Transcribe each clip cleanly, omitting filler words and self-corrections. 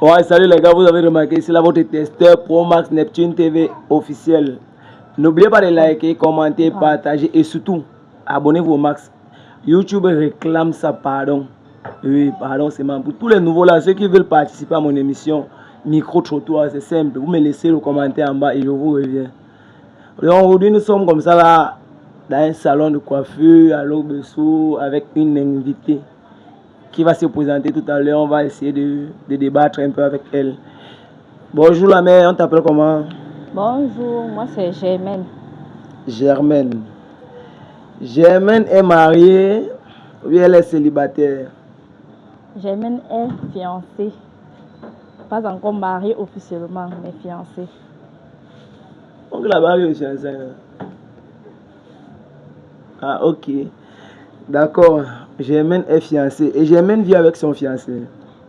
Ouais, salut les gars, vous avez remarqué, c'est là votre testeur Pro Max Neptune TV officiel. N'oubliez pas de liker, commenter, partager et surtout, abonnez-vous au Max. YouTube réclame ça, pardon. Oui, pardon, c'est pour tous les nouveaux là, ceux qui veulent participer à mon émission Micro-trottoir, c'est simple. Vous me laissez le commentaire en bas et je vous reviens. Donc aujourd'hui, nous sommes comme ça là, dans un salon de coiffure à Lobessou avec une invitée qui va se présenter tout à l'heure. On va essayer de débattre un peu avec elle. Bonjour la mère, on t'appelle comment? Bonjour, moi c'est Germaine. Germaine. Germaine est mariée ou elle est célibataire? Germaine est fiancée. Pas encore mariée officiellement, mais fiancée. Donc la mariée est fiancée. Ah ok. D'accord. Germaine est fiancée. Et Germaine vit avec son fiancé?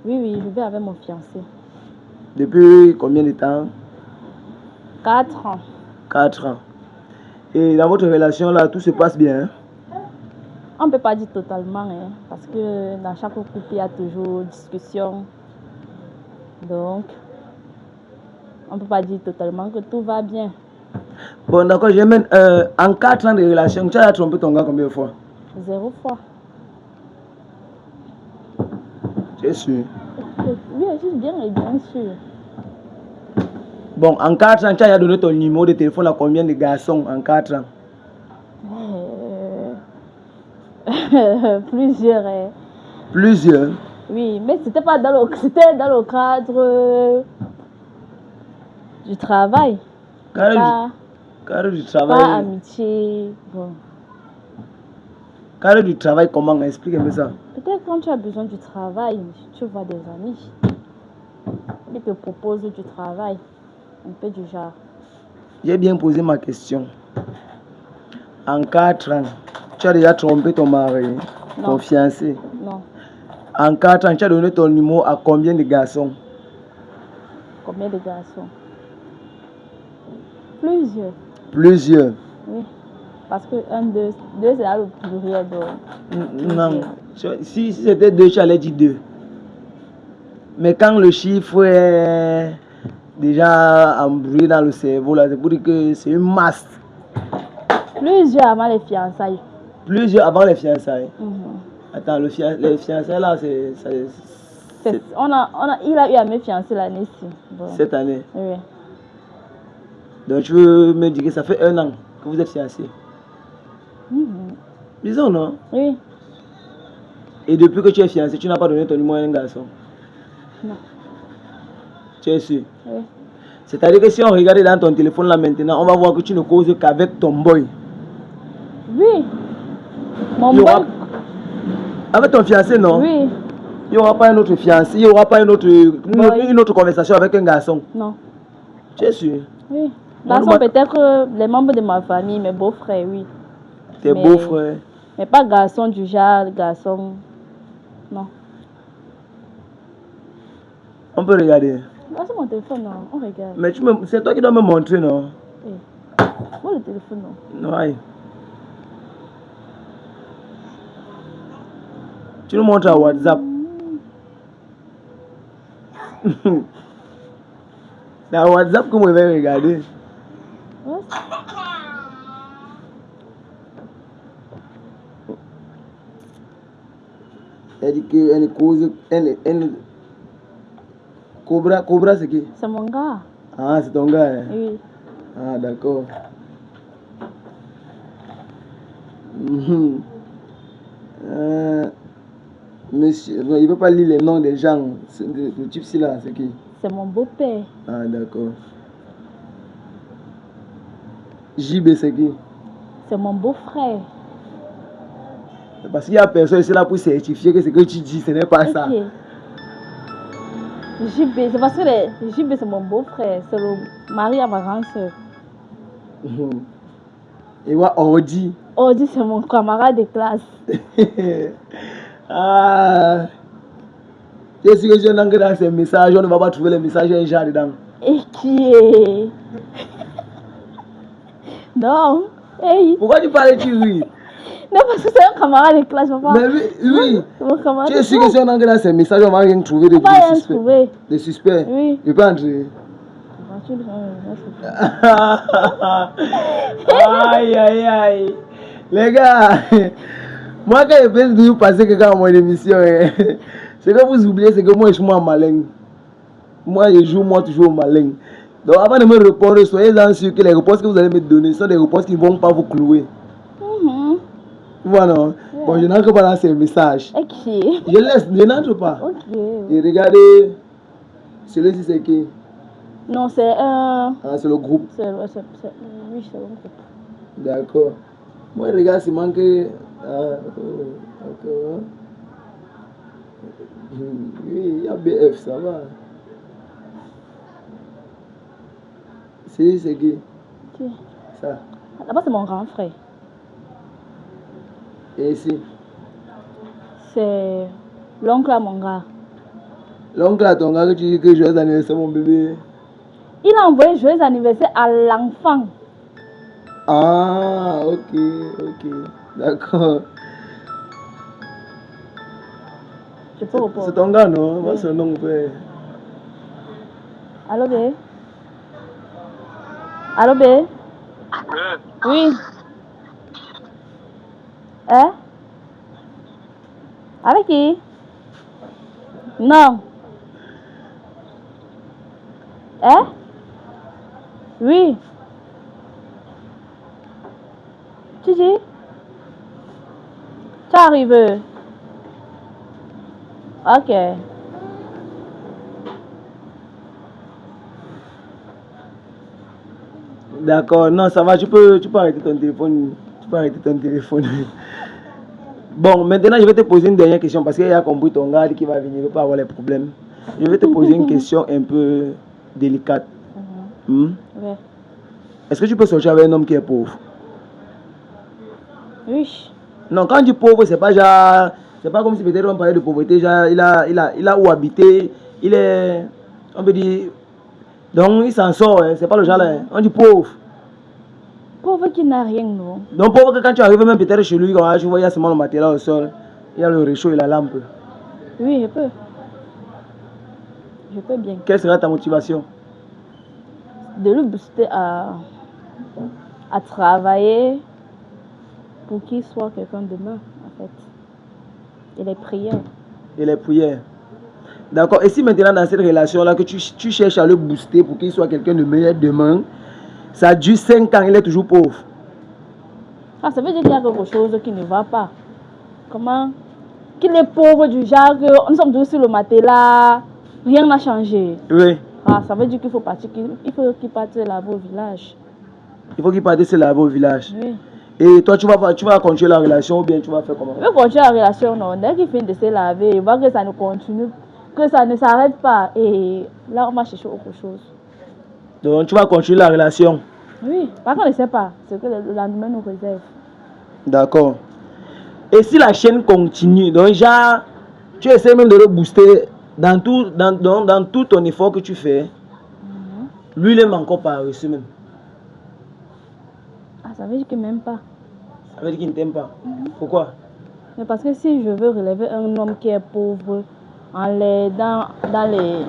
Oui, je vis avec mon fiancé. Depuis combien de temps? 4 ans. 4 ans. Et dans votre relation là, tout se passe bien? On ne peut pas dire totalement, parce que dans chaque couple, il y a toujours discussion. Donc, on ne peut pas dire totalement que tout va bien. Bon, d'accord, Germaine, en 4 ans de relation, tu as trompé ton gars combien de fois? 0 fois. Tu es sûr? Oui, je suis bien sûr. Bon, en 4 ans, tu as donné ton numéro de téléphone à combien de garçons en 4 ans? Plusieurs. Plusieurs? Oui, mais c'était dans le cadre du travail. Cadre du travail. Pas amitié. Bon. Cadre du travail, comment? Explique-moi ça. Peut-être quand tu as besoin du travail, tu vois des amis. Ils te proposent du travail. Un peu du genre. J'ai bien posé ma question. En 4 ans, tu as déjà trompé ton mari, ton fiancé? Non. En 4 ans, tu as donné ton numéro à combien de garçons? Combien de garçons? Plusieurs. Plusieurs? Oui. Parce que 1, 2, c'est là le pluriel. Non. Si c'était 2, tu allais dire 2. Mais quand le chiffre est déjà embrouillé dans le cerveau, là, c'est pour dire que c'est une masse. Plusieurs avant les fiançailles. Plusieurs avant les fiançailles? Attends, les fiançailles là, il a eu à me fiancer l'année-ci. Bon. Cette année? Oui. Donc tu veux me dire que ça fait 1 an que vous êtes fiancés? Disons non? Oui. Et depuis que tu es fiancé, tu n'as pas donné ton numéro à un garçon? Non. Tu es sûr? Oui. C'est-à-dire que si on regarde dans ton téléphone là maintenant, on va voir que tu ne causes qu'avec ton boy. Oui. Mon boy. Avec ton fiancé, non? Oui. Il n'y aura pas un autre fiancé, il n'y aura pas une autre conversation avec un garçon? Non. Tu es sûr? Oui. Garçon, peut-être les membres de ma famille, mes beaux-frères, oui. Tes beaux-frères? Mais pas garçon du genre, garçon. Non. On peut regarder? C'est mon téléphone, non. On regarde. Mais c'est toi qui dois me montrer, non? Oui. Moi, le téléphone, non. Ouais. Tu nous montres à WhatsApp. C'est à WhatsApp que moi je vais regarder. Elle dit qu'elle cause. Cobra, c'est qui? C'est mon gars. Ah, c'est ton gars, hein? Oui. Ah, d'accord. Monsieur, il ne veut pas lire les noms des gens. Le type-ci là, c'est qui? C'est mon beau-père. Ah, d'accord. JB, c'est qui? C'est mon beau-frère. Parce qu'il y a personne ici là pour certifier que ce que tu dis, ce n'est pas ça. JB, c'est parce que JB, c'est mon beau-frère. C'est le mari à ma grande soeur. Et moi, Audi. Audi, c'est mon camarade de classe. Ah. Tu es sûr que si on entre dans ces messages, on ne va pas trouver les messages un genre dedans? Et qui est? Non. Hey. Pourquoi tu parles, tu ris? Non, parce que c'est un camarade de classe, papa. Mais oui. Mon camarade Tu es de sûr que classe. si on entre dans ces messages, on va rien trouver de On va rien suspect. trouver. Des suspects. Oui. Je peux entrer. Aïe, aïe, aïe. Les gars, moi quand je pense de vous passer quelqu'un à mon émission, c'est que vous oubliez, c'est que moi je suis malin. Moi je joue toujours au malin. Donc avant de me répondre, soyez-en sûr que les réponses que vous allez me donner sont des réponses qui ne vont pas vous clouer. Voilà. Yeah. Bon, je n'entre pas dans ces messages. Ok. Je n'entre pas. Ok. Et regardez, celui-ci c'est qui? Non, c'est un... Ah, c'est le groupe. Oui, c'est le groupe. D'accord. Moi, regarde, c'est manqué. Ah, d'accord. Oui, il y a BF, ça va. C'est qui? Qui? Ça. Là-bas, c'est mon grand frère. Et ici? C'est l'oncle à mon gars. L'oncle à ton gars que tu dis que joyeux anniversaire, mon bébé. Il a envoyé joyeux anniversaire à l'enfant. Ah, ok. D'accord. Je peux répondre. C'est ton gars, non? Moi, c'est un nom, frère. Allô, bé? Allô, bé? Oui. Hein? Avec qui? Non. Hein? Oui. Tu dis? Tu arrives? Ok. D'accord, non, ça va, tu peux arrêter ton téléphone. Bon, maintenant, je vais te poser une dernière question parce qu'il a compris ton gars qui va venir, il ne veut pas avoir les problèmes. Je vais te poser une question un peu délicate. Ouais. Est-ce que tu peux sortir avec un homme qui est pauvre? Oui. Non, quand je dis pauvre, c'est pas genre... C'est pas comme si peut-être on parlait de pauvreté, genre il a où habiter, il est... On peut dire... Donc il s'en sort, hein, c'est pas le genre là. On dit pauvre. Pauvre qui n'a rien, non? Donc pauvre que quand tu arrives même peut-être chez lui, quand tu vois il y a seulement le matériel au sol, il y a le réchaud et la lampe. Oui, je peux. Je peux bien. Quelle sera ta motivation? De le booster à travailler pour qu'il soit quelqu'un demain, en fait. Et les prières. D'accord. Et si maintenant dans cette relation-là, que tu cherches à le booster pour qu'il soit quelqu'un de meilleur demain, ça dure 5 ans, il est toujours pauvre. Ah, ça veut dire qu'il y a quelque chose qui ne va pas. Comment? Qu'il est pauvre du genre que nous sommes tous sur le matelas, rien n'a changé. Oui. Ah, ça veut dire qu'il faut partir, il faut qu'il parte se laver au village. Il faut qu'il parte se laver au village. Oui. Et toi, tu vas continuer la relation ou bien tu vas faire comment? Il veut continuer la relation, non. Dès qu'il finit de se laver, il voit que ça ne continue, que ça ne s'arrête pas. Et là, on va chercher autre chose. Donc, tu vas continuer la relation? Oui, par contre, on ne sait pas ce que le lendemain nous réserve. D'accord. Et si la chaîne continue, donc genre, tu essaies même de le booster dans tout ton effort que tu fais, lui, il aime encore pas reçu même. Ah, ça veut dire que même pas. Ça veut dire qu'il ne t'aime pas. Pourquoi? Mais parce que si je veux relever un homme qui est pauvre, dans les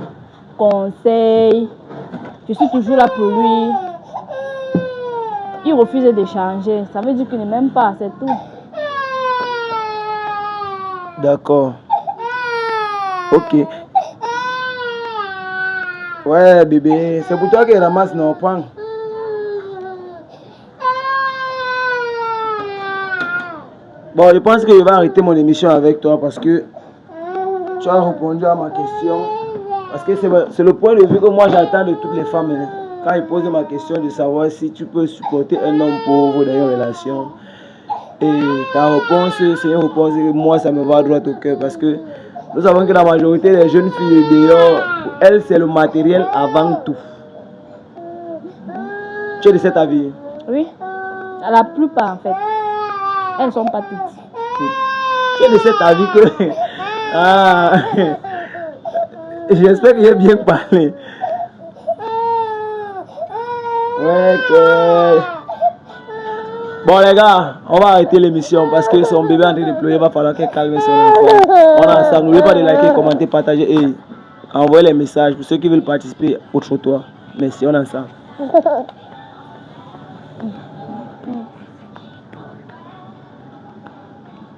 conseils, je suis toujours là pour lui. Il refuse de changer. Ça veut dire qu'il ne m'aime pas, c'est tout. D'accord. Ok. Ouais, bébé, c'est pour toi qu'il ramasse nos pains. Bon, je pense que je vais arrêter mon émission avec toi parce que tu as répondu à ma question. Parce que c'est le point de vue que moi j'attends de toutes les femmes. Hein. Quand ils posent ma question de savoir si tu peux supporter un homme pauvre dans une relation. Et ta réponse, c'est une réponse que moi ça me va droit au cœur. Parce que nous savons que la majorité des jeunes filles dehors, pour elles c'est le matériel avant tout. Tu es de cet avis? Oui, la plupart en fait. Elles ne sont pas toutes. Tu es de cet avis que... Ah, j'espère que j'ai bien parlé. Ouais, que... Bon les gars, on va arrêter l'émission parce que son bébé est en train de pleurer, il va falloir qu'elle calme son enfant. On est ensemble, n'oubliez pas de liker, commenter, partager et envoyer les messages pour ceux qui veulent participer au trottoir. Merci, on est ensemble.